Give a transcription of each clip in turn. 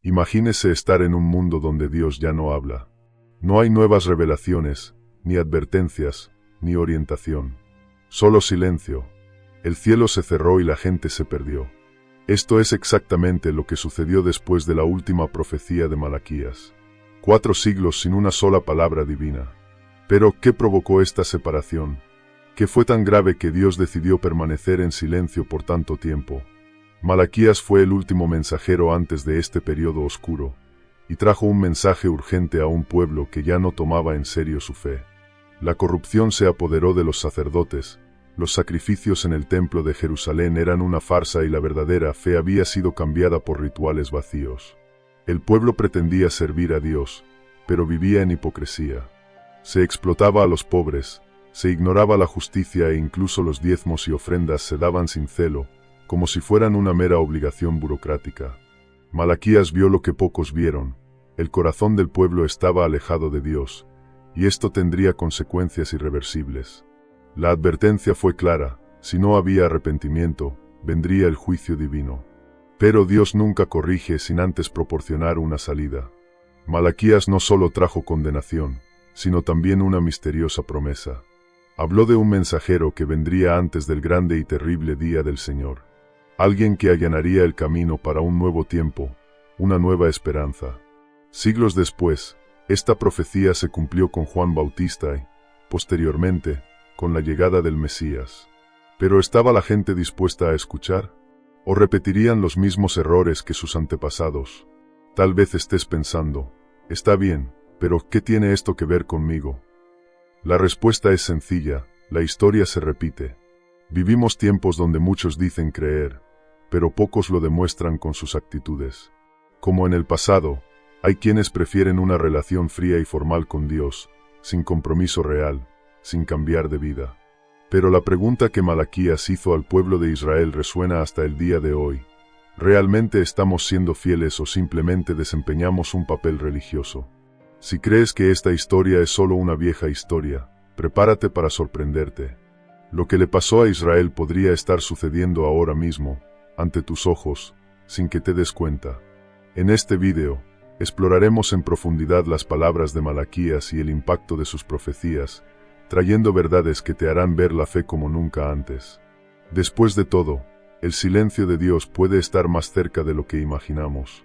Imagínese estar en un mundo donde Dios ya no habla. No hay nuevas revelaciones, ni advertencias, ni orientación. Solo silencio. El cielo se cerró y la gente se perdió. Esto es exactamente lo que sucedió después de la última profecía de Malaquías. 4 siglos sin una sola palabra divina. Pero, ¿qué provocó esta separación? ¿Qué fue tan grave que Dios decidió permanecer en silencio por tanto tiempo? Malaquías fue el último mensajero antes de este periodo oscuro, y trajo un mensaje urgente a un pueblo que ya no tomaba en serio su fe. La corrupción se apoderó de los sacerdotes, los sacrificios en el templo de Jerusalén eran una farsa y la verdadera fe había sido cambiada por rituales vacíos. El pueblo pretendía servir a Dios, pero vivía en hipocresía. Se explotaba a los pobres, se ignoraba la justicia e incluso los diezmos y ofrendas se daban sin celo, como si fueran una mera obligación burocrática. Malaquías vio lo que pocos vieron: el corazón del pueblo estaba alejado de Dios, y esto tendría consecuencias irreversibles. La advertencia fue clara: si no había arrepentimiento, vendría el juicio divino. Pero Dios nunca corrige sin antes proporcionar una salida. Malaquías no solo trajo condenación, sino también una misteriosa promesa. Habló de un mensajero que vendría antes del grande y terrible día del Señor. Alguien que allanaría el camino para un nuevo tiempo, una nueva esperanza. Siglos después, esta profecía se cumplió con Juan Bautista y, posteriormente, con la llegada del Mesías. ¿Pero estaba la gente dispuesta a escuchar? ¿O repetirían los mismos errores que sus antepasados? Tal vez estés pensando: está bien, pero ¿qué tiene esto que ver conmigo? La respuesta es sencilla: la historia se repite. Vivimos tiempos donde muchos dicen creer, pero pocos lo demuestran con sus actitudes. Como en el pasado, hay quienes prefieren una relación fría y formal con Dios, sin compromiso real, sin cambiar de vida. Pero la pregunta que Malaquías hizo al pueblo de Israel resuena hasta el día de hoy: ¿realmente estamos siendo fieles o simplemente desempeñamos un papel religioso? Si crees que esta historia es solo una vieja historia, prepárate para sorprenderte. Lo que le pasó a Israel podría estar sucediendo ahora mismo, ante tus ojos, sin que te des cuenta. En este video, exploraremos en profundidad las palabras de Malaquías y el impacto de sus profecías, trayendo verdades que te harán ver la fe como nunca antes. Después de todo, el silencio de Dios puede estar más cerca de lo que imaginamos.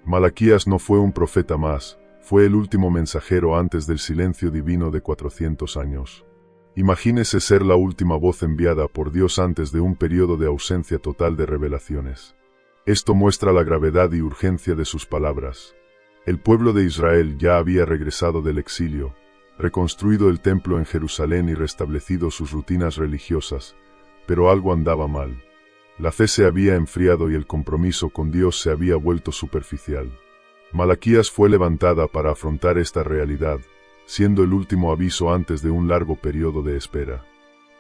Malaquías no fue un profeta más, fue el último mensajero antes del silencio divino de 400 años. Imagínese ser la última voz enviada por Dios antes de un periodo de ausencia total de revelaciones. Esto muestra la gravedad y urgencia de sus palabras. El pueblo de Israel ya había regresado del exilio, reconstruido el templo en Jerusalén y restablecido sus rutinas religiosas, pero algo andaba mal. La fe se había enfriado y el compromiso con Dios se había vuelto superficial. Malaquías fue levantada para afrontar esta realidad, siendo el último aviso antes de un largo periodo de espera.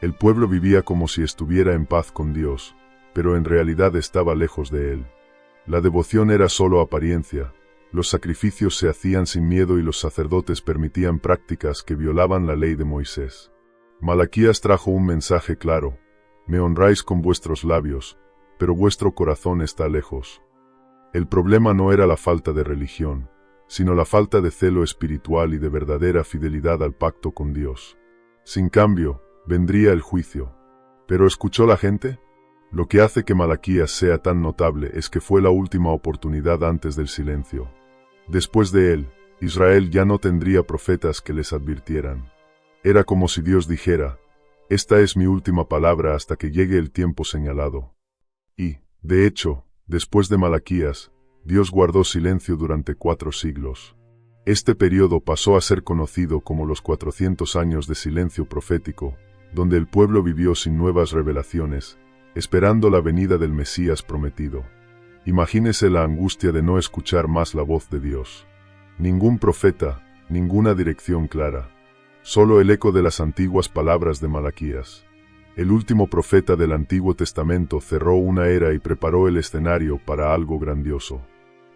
El pueblo vivía como si estuviera en paz con Dios, pero en realidad estaba lejos de Él. La devoción era solo apariencia, los sacrificios se hacían sin miedo y los sacerdotes permitían prácticas que violaban la ley de Moisés. Malaquías trajo un mensaje claro: me honráis con vuestros labios, pero vuestro corazón está lejos. El problema no era la falta de religión, sino la falta de celo espiritual y de verdadera fidelidad al pacto con Dios. Sin cambio, vendría el juicio. ¿Pero escuchó la gente? Lo que hace que Malaquías sea tan notable es que fue la última oportunidad antes del silencio. Después de él, Israel ya no tendría profetas que les advirtieran. Era como si Dios dijera: esta es mi última palabra hasta que llegue el tiempo señalado. Y, de hecho, después de Malaquías, Dios guardó silencio durante 4 siglos. Este periodo pasó a ser conocido como los 400 años de silencio profético, donde el pueblo vivió sin nuevas revelaciones, esperando la venida del Mesías prometido. Imagínese la angustia de no escuchar más la voz de Dios. Ningún profeta, ninguna dirección clara. Solo el eco de las antiguas palabras de Malaquías. El último profeta del Antiguo Testamento cerró una era y preparó el escenario para algo grandioso.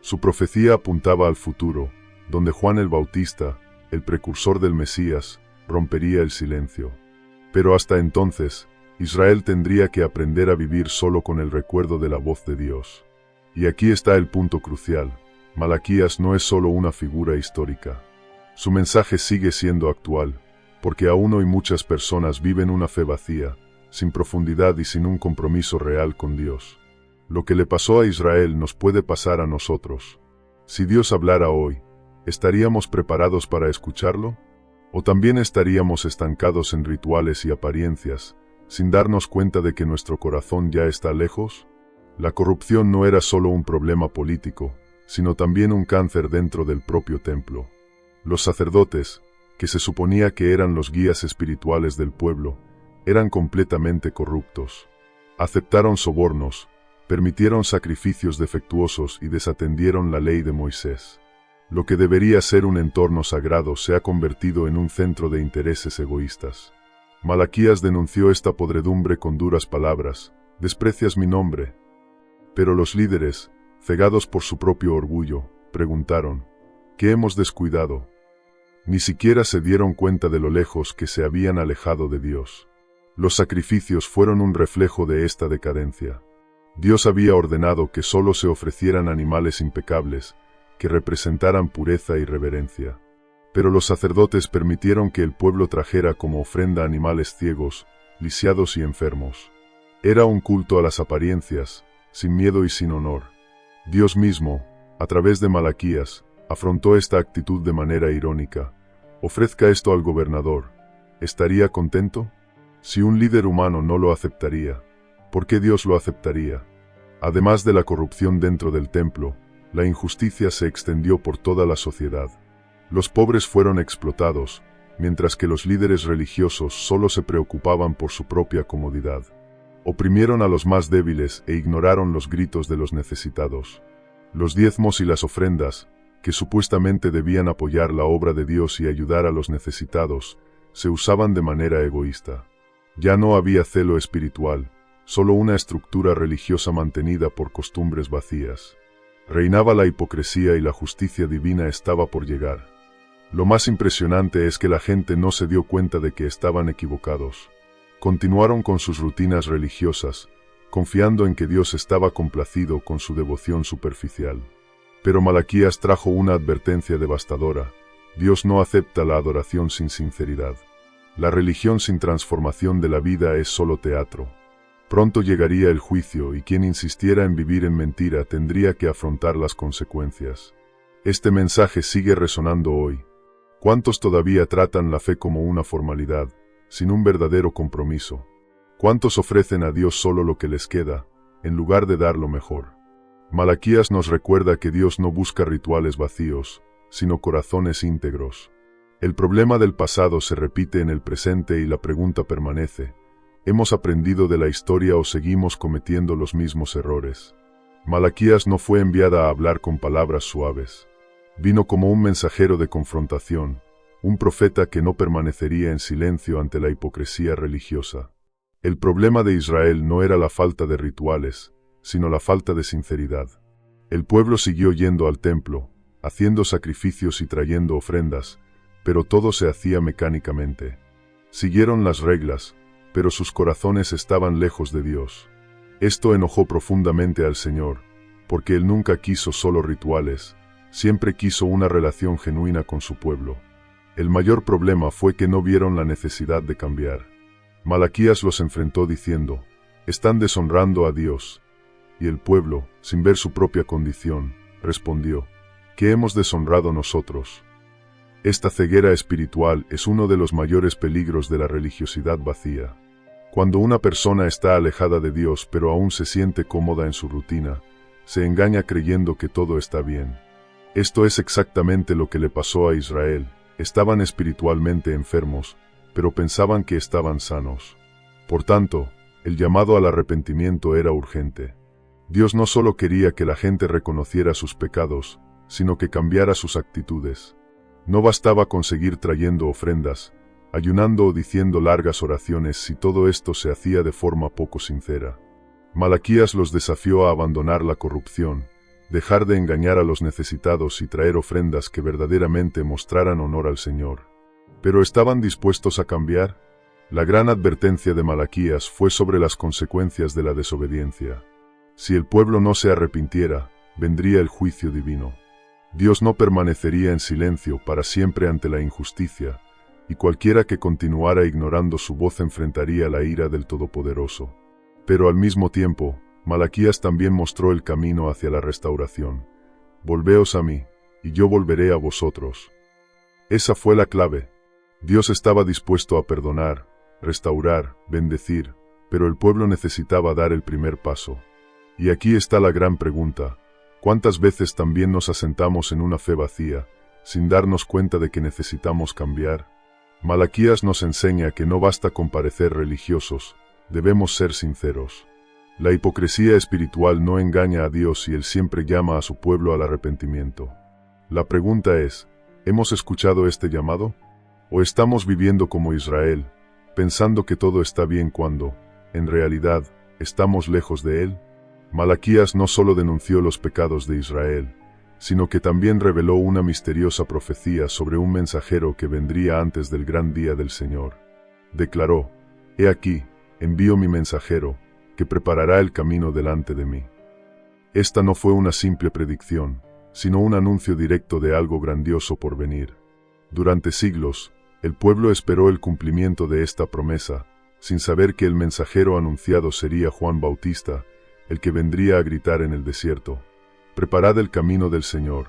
Su profecía apuntaba al futuro, donde Juan el Bautista, el precursor del Mesías, rompería el silencio. Pero hasta entonces, Israel tendría que aprender a vivir solo con el recuerdo de la voz de Dios. Y aquí está el punto crucial. Malaquías no es solo una figura histórica. Su mensaje sigue siendo actual, porque aún hoy muchas personas viven una fe vacía, sin profundidad y sin un compromiso real con Dios. Lo que le pasó a Israel nos puede pasar a nosotros. Si Dios hablara hoy, ¿estaríamos preparados para escucharlo? ¿O también estaríamos estancados en rituales y apariencias, sin darnos cuenta de que nuestro corazón ya está lejos? La corrupción no era solo un problema político, sino también un cáncer dentro del propio templo. Los sacerdotes, que se suponía que eran los guías espirituales del pueblo, eran completamente corruptos. Aceptaron sobornos, permitieron sacrificios defectuosos y desatendieron la ley de Moisés. Lo que debería ser un entorno sagrado se ha convertido en un centro de intereses egoístas. Malaquías denunció esta podredumbre con duras palabras: «Desprecias mi nombre». Pero los líderes, cegados por su propio orgullo, preguntaron: ¿qué hemos descuidado? Ni siquiera se dieron cuenta de lo lejos que se habían alejado de Dios. Los sacrificios fueron un reflejo de esta decadencia. Dios había ordenado que solo se ofrecieran animales impecables, que representaran pureza y reverencia. Pero los sacerdotes permitieron que el pueblo trajera como ofrenda animales ciegos, lisiados y enfermos. Era un culto a las apariencias, sin miedo y sin honor. Dios mismo, a través de Malaquías, afrontó esta actitud de manera irónica. Ofrezca esto al gobernador, ¿estaría contento? Si un líder humano no lo aceptaría, ¿por qué Dios lo aceptaría? Además de la corrupción dentro del templo, la injusticia se extendió por toda la sociedad. Los pobres fueron explotados, mientras que los líderes religiosos solo se preocupaban por su propia comodidad. Oprimieron a los más débiles e ignoraron los gritos de los necesitados. Los diezmos y las ofrendas, que supuestamente debían apoyar la obra de Dios y ayudar a los necesitados, se usaban de manera egoísta. Ya no había celo espiritual, solo una estructura religiosa mantenida por costumbres vacías. Reinaba la hipocresía y la justicia divina estaba por llegar. Lo más impresionante es que la gente no se dio cuenta de que estaban equivocados. Continuaron con sus rutinas religiosas, confiando en que Dios estaba complacido con su devoción superficial. Pero Malaquías trajo una advertencia devastadora: Dios no acepta la adoración sin sinceridad. La religión sin transformación de la vida es solo teatro. Pronto llegaría el juicio y quien insistiera en vivir en mentira tendría que afrontar las consecuencias. Este mensaje sigue resonando hoy. ¿Cuántos todavía tratan la fe como una formalidad, sin un verdadero compromiso? ¿Cuántos ofrecen a Dios solo lo que les queda, en lugar de dar lo mejor? Malaquías nos recuerda que Dios no busca rituales vacíos, sino corazones íntegros. El problema del pasado se repite en el presente y la pregunta permanece: ¿hemos aprendido de la historia o seguimos cometiendo los mismos errores? Malaquías no fue enviada a hablar con palabras suaves. Vino como un mensajero de confrontación, un profeta que no permanecería en silencio ante la hipocresía religiosa. El problema de Israel no era la falta de rituales, sino la falta de sinceridad. El pueblo siguió yendo al templo, haciendo sacrificios y trayendo ofrendas, pero todo se hacía mecánicamente. Siguieron las reglas, pero sus corazones estaban lejos de Dios. Esto enojó profundamente al Señor, porque Él nunca quiso solo rituales, siempre quiso una relación genuina con su pueblo. El mayor problema fue que no vieron la necesidad de cambiar. Malaquías los enfrentó diciendo: «Están deshonrando a Dios». Y el pueblo, sin ver su propia condición, respondió: «¿Qué hemos deshonrado nosotros?». Esta ceguera espiritual es uno de los mayores peligros de la religiosidad vacía. Cuando una persona está alejada de Dios pero aún se siente cómoda en su rutina, se engaña creyendo que todo está bien. Esto es exactamente lo que le pasó a Israel. Estaban espiritualmente enfermos, pero pensaban que estaban sanos. Por tanto, el llamado al arrepentimiento era urgente. Dios no solo quería que la gente reconociera sus pecados, sino que cambiara sus actitudes. No bastaba con seguir trayendo ofrendas, ayunando o diciendo largas oraciones si todo esto se hacía de forma poco sincera. Malaquías los desafió a abandonar la corrupción, dejar de engañar a los necesitados y traer ofrendas que verdaderamente mostraran honor al Señor. ¿Pero estaban dispuestos a cambiar? La gran advertencia de Malaquías fue sobre las consecuencias de la desobediencia. Si el pueblo no se arrepintiera, vendría el juicio divino. Dios no permanecería en silencio para siempre ante la injusticia, y cualquiera que continuara ignorando su voz enfrentaría la ira del Todopoderoso. Pero al mismo tiempo, Malaquías también mostró el camino hacia la restauración. Volveos a mí, y yo volveré a vosotros. Esa fue la clave. Dios estaba dispuesto a perdonar, restaurar, bendecir, pero el pueblo necesitaba dar el primer paso. Y aquí está la gran pregunta: ¿cuántas veces también nos asentamos en una fe vacía, sin darnos cuenta de que necesitamos cambiar? Malaquías nos enseña que no basta con parecer religiosos, debemos ser sinceros. La hipocresía espiritual no engaña a Dios y Él siempre llama a su pueblo al arrepentimiento. La pregunta es, ¿hemos escuchado este llamado? ¿O estamos viviendo como Israel, pensando que todo está bien cuando, en realidad, estamos lejos de Él? Malaquías no solo denunció los pecados de Israel, sino que también reveló una misteriosa profecía sobre un mensajero que vendría antes del gran día del Señor. Declaró: «He aquí, envío mi mensajero, que preparará el camino delante de mí». Esta no fue una simple predicción, sino un anuncio directo de algo grandioso por venir. Durante siglos, el pueblo esperó el cumplimiento de esta promesa, sin saber que el mensajero anunciado sería Juan Bautista, el que vendría a gritar en el desierto: «Preparad el camino del Señor».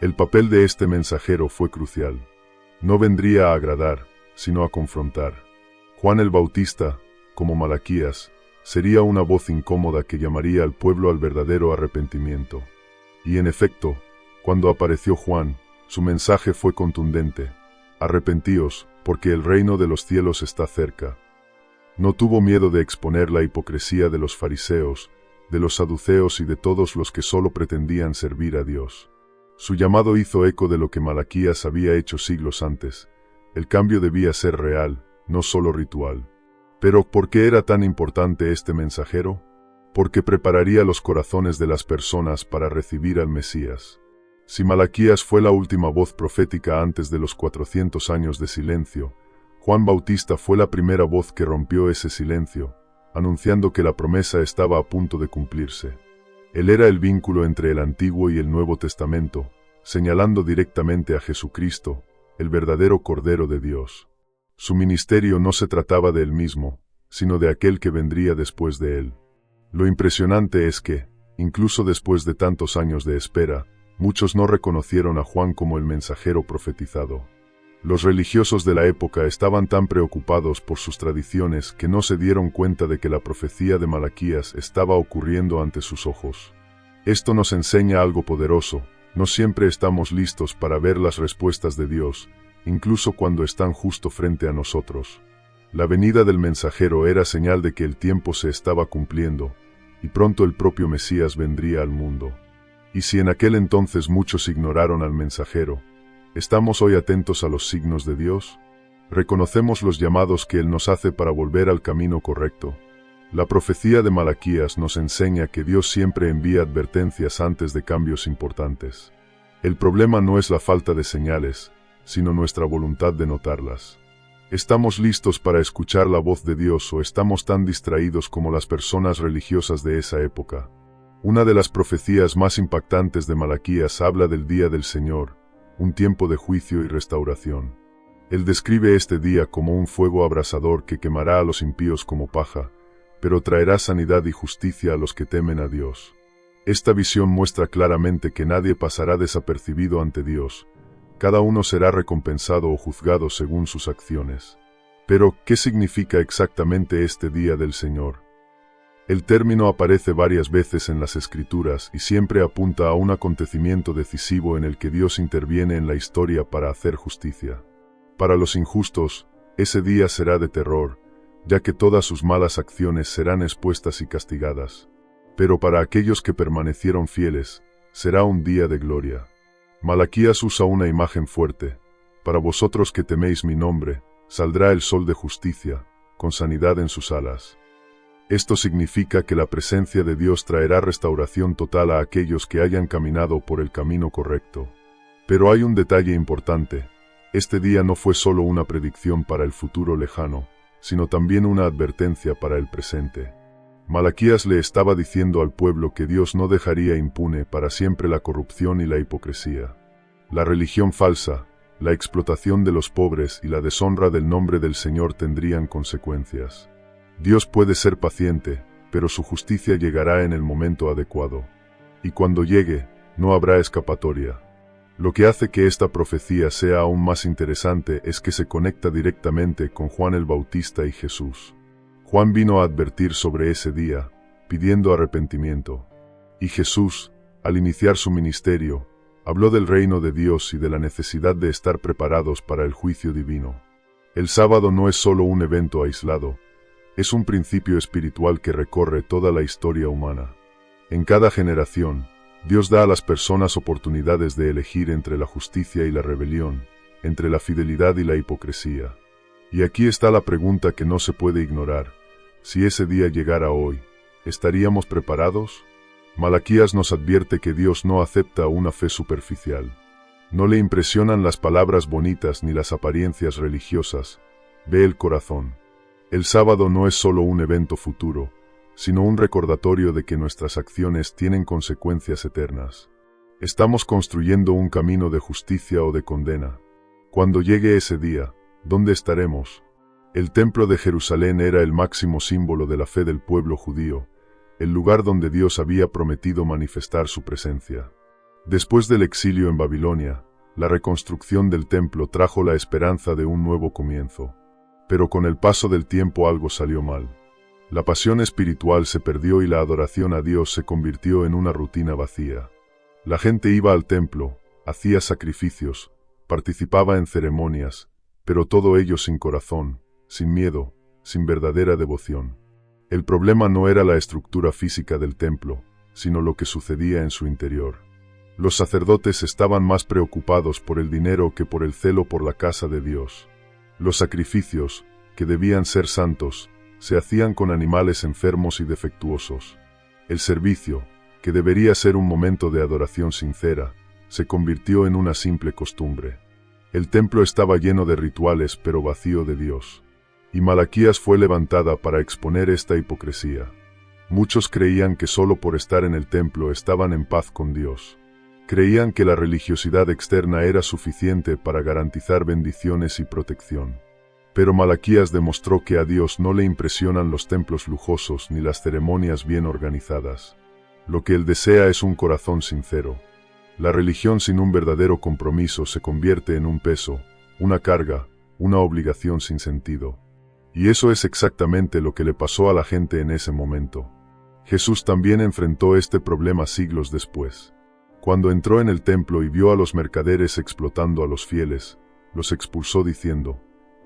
El papel de este mensajero fue crucial. No vendría a agradar, sino a confrontar. Juan el Bautista, como Malaquías, sería una voz incómoda que llamaría al pueblo al verdadero arrepentimiento. Y en efecto, cuando apareció Juan, su mensaje fue contundente: «Arrepentíos, porque el reino de los cielos está cerca». No tuvo miedo de exponer la hipocresía de los fariseos, de los saduceos y de todos los que solo pretendían servir a Dios. Su llamado hizo eco de lo que Malaquías había hecho siglos antes. El cambio debía ser real, no solo ritual. Pero ¿por qué era tan importante este mensajero? Porque prepararía los corazones de las personas para recibir al Mesías. Si Malaquías fue la última voz profética antes de los 400 años de silencio, Juan Bautista fue la primera voz que rompió ese silencio, anunciando que la promesa estaba a punto de cumplirse. Él era el vínculo entre el Antiguo y el Nuevo Testamento, señalando directamente a Jesucristo, el verdadero Cordero de Dios. Su ministerio no se trataba de él mismo, sino de aquel que vendría después de él. Lo impresionante es que, incluso después de tantos años de espera, muchos no reconocieron a Juan como el mensajero profetizado. Los religiosos de la época estaban tan preocupados por sus tradiciones que no se dieron cuenta de que la profecía de Malaquías estaba ocurriendo ante sus ojos. Esto nos enseña algo poderoso: no siempre estamos listos para ver las respuestas de Dios, incluso cuando están justo frente a nosotros. La venida del mensajero era señal de que el tiempo se estaba cumpliendo, y pronto el propio Mesías vendría al mundo. Y si en aquel entonces muchos ignoraron al mensajero, ¿estamos hoy atentos a los signos de Dios? ¿Reconocemos los llamados que Él nos hace para volver al camino correcto? La profecía de Malaquías nos enseña que Dios siempre envía advertencias antes de cambios importantes. El problema no es la falta de señales, sino nuestra voluntad de notarlas. ¿Estamos listos para escuchar la voz de Dios o estamos tan distraídos como las personas religiosas de esa época? Una de las profecías más impactantes de Malaquías habla del día del Señor, un tiempo de juicio y restauración. Él describe este día como un fuego abrasador que quemará a los impíos como paja, pero traerá sanidad y justicia a los que temen a Dios. Esta visión muestra claramente que nadie pasará desapercibido ante Dios. Cada uno será recompensado o juzgado según sus acciones. Pero, ¿qué significa exactamente este día del Señor? El término aparece varias veces en las Escrituras y siempre apunta a un acontecimiento decisivo en el que Dios interviene en la historia para hacer justicia. Para los injustos, ese día será de terror, ya que todas sus malas acciones serán expuestas y castigadas. Pero para aquellos que permanecieron fieles, será un día de gloria. Malaquías usa una imagen fuerte: «Para vosotros que teméis mi nombre, saldrá el sol de justicia, con sanidad en sus alas». Esto significa que la presencia de Dios traerá restauración total a aquellos que hayan caminado por el camino correcto. Pero hay un detalle importante: este día no fue solo una predicción para el futuro lejano, sino también una advertencia para el presente. Malaquías le estaba diciendo al pueblo que Dios no dejaría impune para siempre la corrupción y la hipocresía. La religión falsa, la explotación de los pobres y la deshonra del nombre del Señor tendrían consecuencias. Dios puede ser paciente, pero su justicia llegará en el momento adecuado. Y cuando llegue, no habrá escapatoria. Lo que hace que esta profecía sea aún más interesante es que se conecta directamente con Juan el Bautista y Jesús. Juan vino a advertir sobre ese día, pidiendo arrepentimiento. Y Jesús, al iniciar su ministerio, habló del reino de Dios y de la necesidad de estar preparados para el juicio divino. El sábado no es solo un evento aislado, es un principio espiritual que recorre toda la historia humana. En cada generación, Dios da a las personas oportunidades de elegir entre la justicia y la rebelión, entre la fidelidad y la hipocresía. Y aquí está la pregunta que no se puede ignorar. Si ese día llegara hoy, ¿estaríamos preparados? Malaquías nos advierte que Dios no acepta una fe superficial. No le impresionan las palabras bonitas ni las apariencias religiosas, ve el corazón. El sábado no es solo un evento futuro, sino un recordatorio de que nuestras acciones tienen consecuencias eternas. Estamos construyendo un camino de justicia o de condena. Cuando llegue ese día, ¿dónde estaremos? El templo de Jerusalén era el máximo símbolo de la fe del pueblo judío, el lugar donde Dios había prometido manifestar su presencia. Después del exilio en Babilonia, la reconstrucción del templo trajo la esperanza de un nuevo comienzo. Pero con el paso del tiempo algo salió mal. La pasión espiritual se perdió y la adoración a Dios se convirtió en una rutina vacía. La gente iba al templo, hacía sacrificios, participaba en ceremonias, pero todo ello sin corazón, sin miedo, sin verdadera devoción. El problema no era la estructura física del templo, sino lo que sucedía en su interior. Los sacerdotes estaban más preocupados por el dinero que por el celo por la casa de Dios. Los sacrificios, que debían ser santos, se hacían con animales enfermos y defectuosos. El servicio, que debería ser un momento de adoración sincera, se convirtió en una simple costumbre. El templo estaba lleno de rituales pero vacío de Dios. Y Malaquías fue levantada para exponer esta hipocresía. Muchos creían que solo por estar en el templo estaban en paz con Dios. Creían que la religiosidad externa era suficiente para garantizar bendiciones y protección. Pero Malaquías demostró que a Dios no le impresionan los templos lujosos ni las ceremonias bien organizadas. Lo que Él desea es un corazón sincero. La religión sin un verdadero compromiso se convierte en un peso, una carga, una obligación sin sentido. Y eso es exactamente lo que le pasó a la gente en ese momento. Jesús también enfrentó este problema siglos después. Cuando entró en el templo y vio a los mercaderes explotando a los fieles, los expulsó diciendo: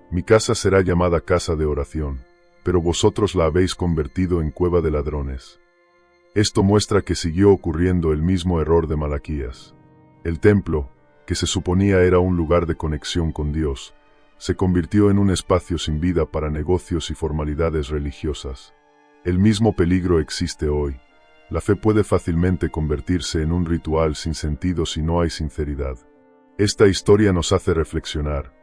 «Mi casa será llamada casa de oración, pero vosotros la habéis convertido en cueva de ladrones». Esto muestra que siguió ocurriendo el mismo error de Malaquías. El templo, que se suponía era un lugar de conexión con Dios, se convirtió en un espacio sin vida para negocios y formalidades religiosas. El mismo peligro existe hoy. La fe puede fácilmente convertirse en un ritual sin sentido si no hay sinceridad. Esta historia nos hace reflexionar.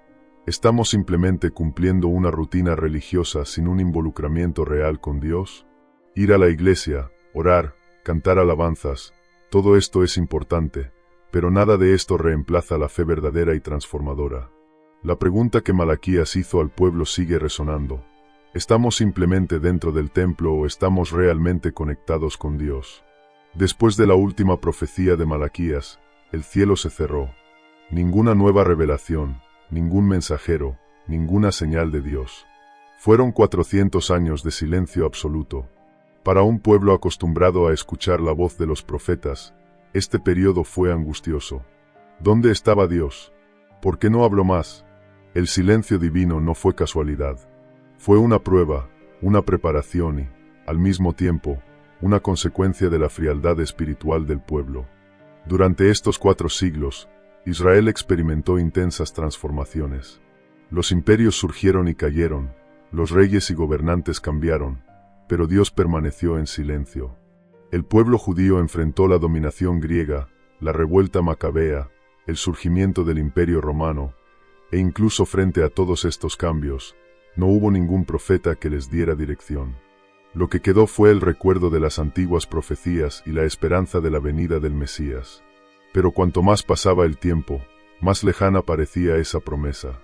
¿Estamos simplemente cumpliendo una rutina religiosa sin un involucramiento real con Dios? Ir a la iglesia, orar, cantar alabanzas, todo esto es importante, pero nada de esto reemplaza la fe verdadera y transformadora. La pregunta que Malaquías hizo al pueblo sigue resonando. ¿Estamos simplemente dentro del templo o estamos realmente conectados con Dios? Después de la última profecía de Malaquías, el cielo se cerró. Ninguna nueva revelación, ningún mensajero, ninguna señal de Dios. Fueron 400 años de silencio absoluto. Para un pueblo acostumbrado a escuchar la voz de los profetas, este periodo fue angustioso. ¿Dónde estaba Dios? ¿Por qué no habló más? El silencio divino no fue casualidad. Fue una prueba, una preparación y, al mismo tiempo, una consecuencia de la frialdad espiritual del pueblo. Durante estos 4 siglos, Israel experimentó intensas transformaciones. Los imperios surgieron y cayeron, los reyes y gobernantes cambiaron, pero Dios permaneció en silencio. El pueblo judío enfrentó la dominación griega, la revuelta macabea, el surgimiento del Imperio Romano, e incluso frente a todos estos cambios, no hubo ningún profeta que les diera dirección. Lo que quedó fue el recuerdo de las antiguas profecías y la esperanza de la venida del Mesías. Pero cuanto más pasaba el tiempo, más lejana parecía esa promesa.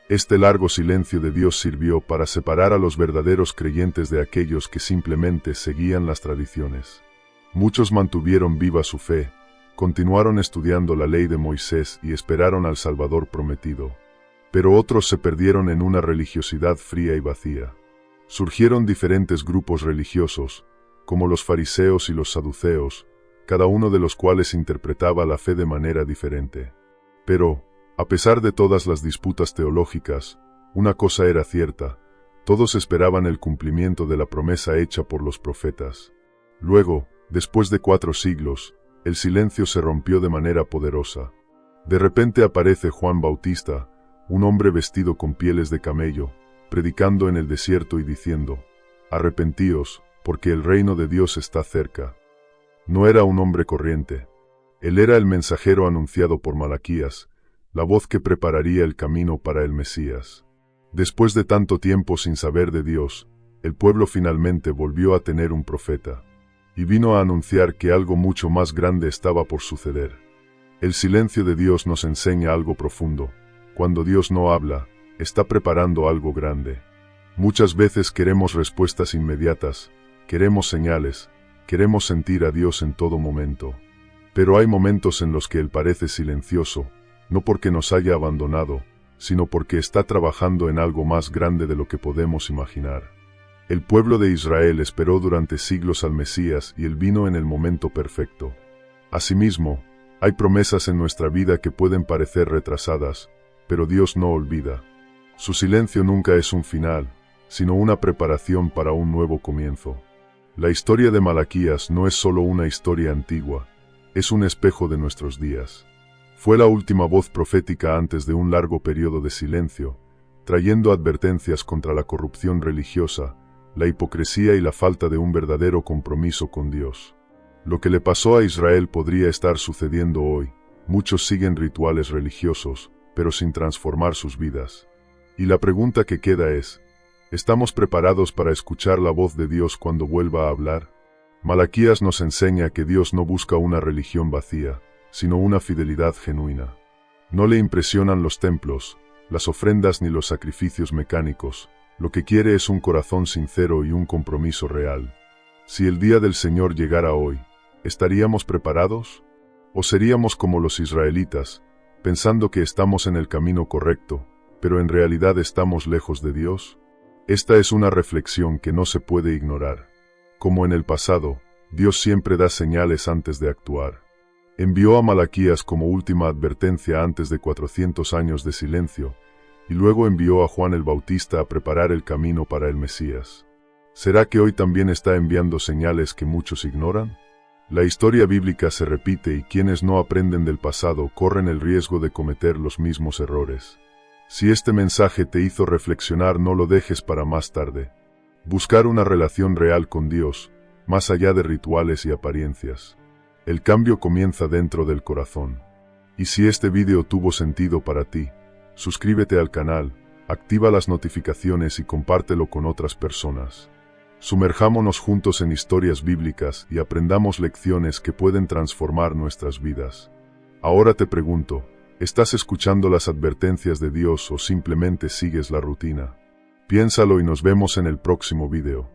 Este largo silencio de Dios sirvió para separar a los verdaderos creyentes de aquellos que simplemente seguían las tradiciones. Muchos mantuvieron viva su fe, continuaron estudiando la ley de Moisés y esperaron al Salvador prometido. Pero otros se perdieron en una religiosidad fría y vacía. Surgieron diferentes grupos religiosos, como los fariseos y los saduceos, cada uno de los cuales interpretaba la fe de manera diferente. Pero, a pesar de todas las disputas teológicas, una cosa era cierta: todos esperaban el cumplimiento de la promesa hecha por los profetas. Luego, después de 4 siglos, el silencio se rompió de manera poderosa. De repente aparece Juan Bautista, un hombre vestido con pieles de camello, predicando en el desierto y diciendo: «Arrepentíos, porque el reino de Dios está cerca». No era un hombre corriente. Él era el mensajero anunciado por Malaquías, la voz que prepararía el camino para el Mesías. Después de tanto tiempo sin saber de Dios, el pueblo finalmente volvió a tener un profeta, y vino a anunciar que algo mucho más grande estaba por suceder. El silencio de Dios nos enseña algo profundo. Cuando Dios no habla, está preparando algo grande. Muchas veces queremos respuestas inmediatas, queremos señales, queremos sentir a Dios en todo momento. Pero hay momentos en los que Él parece silencioso, no porque nos haya abandonado, sino porque está trabajando en algo más grande de lo que podemos imaginar. El pueblo de Israel esperó durante siglos al Mesías y Él vino en el momento perfecto. Asimismo, hay promesas en nuestra vida que pueden parecer retrasadas, pero Dios no olvida. Su silencio nunca es un final, sino una preparación para un nuevo comienzo. La historia de Malaquías no es solo una historia antigua, es un espejo de nuestros días. Fue la última voz profética antes de un largo periodo de silencio, trayendo advertencias contra la corrupción religiosa, la hipocresía y la falta de un verdadero compromiso con Dios. Lo que le pasó a Israel podría estar sucediendo hoy. Muchos siguen rituales religiosos, pero sin transformar sus vidas. Y la pregunta que queda es: ¿estamos preparados para escuchar la voz de Dios cuando vuelva a hablar? Malaquías nos enseña que Dios no busca una religión vacía, sino una fidelidad genuina. No le impresionan los templos, las ofrendas ni los sacrificios mecánicos. Lo que quiere es un corazón sincero y un compromiso real. Si el día del Señor llegara hoy, ¿estaríamos preparados? ¿O seríamos como los israelitas, pensando que estamos en el camino correcto, pero en realidad estamos lejos de Dios? Esta es una reflexión que no se puede ignorar. Como en el pasado, Dios siempre da señales antes de actuar. Envió a Malaquías como última advertencia antes de 400 años de silencio, y luego envió a Juan el Bautista a preparar el camino para el Mesías. ¿Será que hoy también está enviando señales que muchos ignoran? La historia bíblica se repite y quienes no aprenden del pasado corren el riesgo de cometer los mismos errores. Si este mensaje te hizo reflexionar, no lo dejes para más tarde. Buscar una relación real con Dios, más allá de rituales y apariencias. El cambio comienza dentro del corazón. Y si este video tuvo sentido para ti, suscríbete al canal, activa las notificaciones y compártelo con otras personas. Sumerjámonos juntos en historias bíblicas y aprendamos lecciones que pueden transformar nuestras vidas. Ahora te pregunto, ¿estás escuchando las advertencias de Dios o simplemente sigues la rutina? Piénsalo y nos vemos en el próximo video.